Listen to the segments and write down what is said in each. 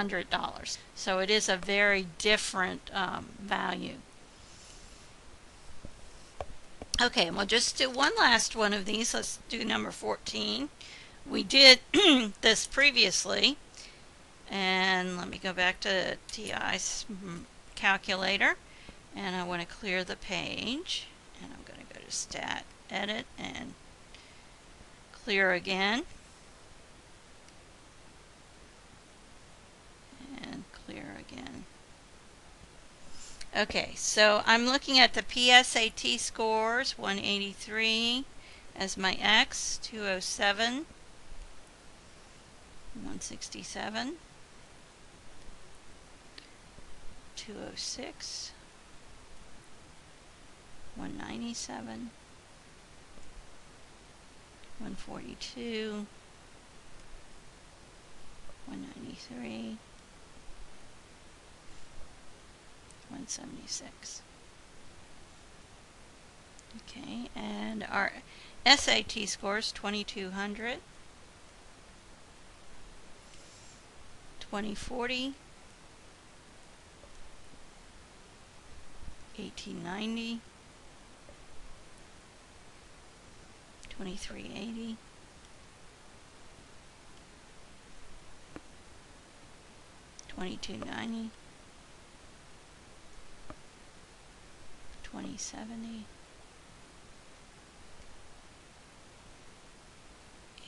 $100. So it is a very different value. Okay, and we'll just do one last one of these. Let's do number 14. We did this previously, and let me go back to TI's calculator, and I want to clear the page, and I'm going to go to Stat, Edit, and clear again, and clear again. Okay, so I'm looking at the PSAT scores, 183 as my X, 207, 167, 206, 197, 142, 193, 176. Okay, and our SAT scores 2200, 2040, 1890, 2380, 2290, 2070,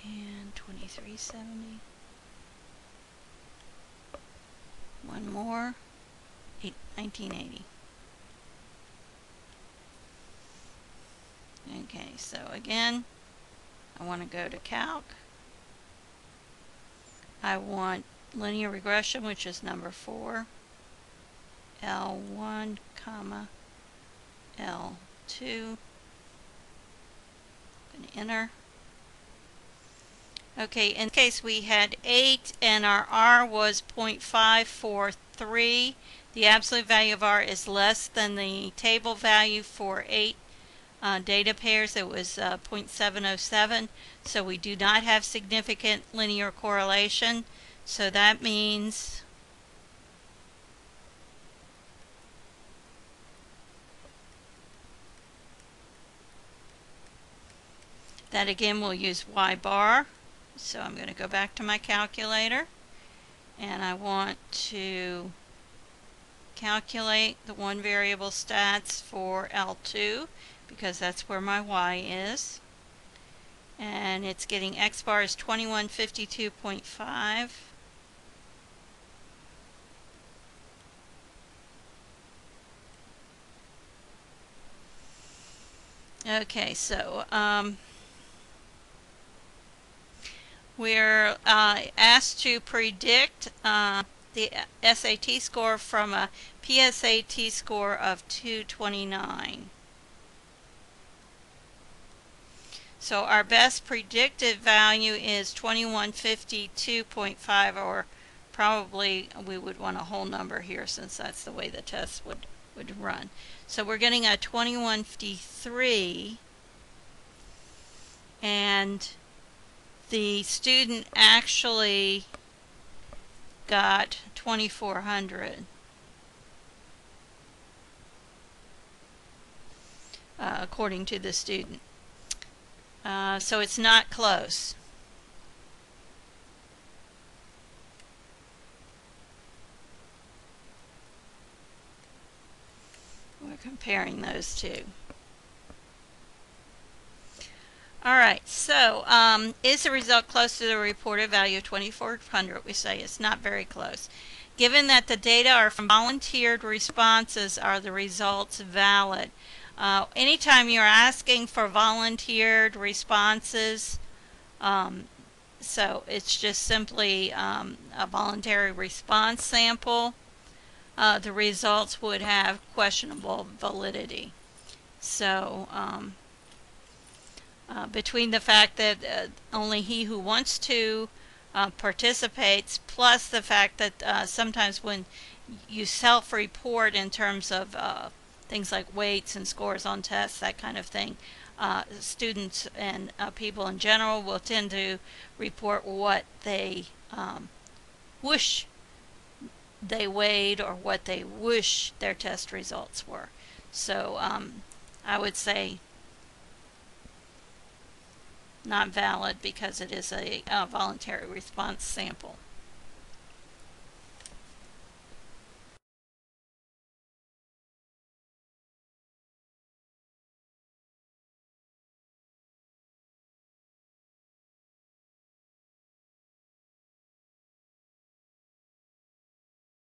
and 2370. One more, 1980. Okay, so again, I want to go to Calc. I want linear regression, which is number 4, L1, comma, L2. I'm going to enter. Okay, in this case we had 8 and our R was 0.543. The absolute value of R is less than the table value for 8 data pairs. It was 0.707. So we do not have significant linear correlation. So that means that again we'll use Y bar. So I'm going to go back to my calculator, and I want to calculate the one variable stats for L2 because that's where my Y is, and it's getting X bar is 2152.5. Okay, so we're asked to predict the SAT score from a PSAT score of 229. So our best predicted value is 2152.5, or probably we would want a whole number here since that's the way the test would run. So we're getting a 2153, and the student actually got 2400 according to the student. So it's not close. We're comparing those two. Alright, so is the result close to the reported value of 2400? We say it's not very close. Given that the data are from volunteered responses, are the results valid? Anytime you're asking for volunteered responses, so it's just simply a voluntary response sample, the results would have questionable validity. So between the fact that only he who wants to participates, plus the fact that sometimes when you self-report in terms of things like weights and scores on tests, that kind of thing, students and people in general will tend to report what they wish they weighed or what they wish their test results were. So I would say not valid because it is a voluntary response sample.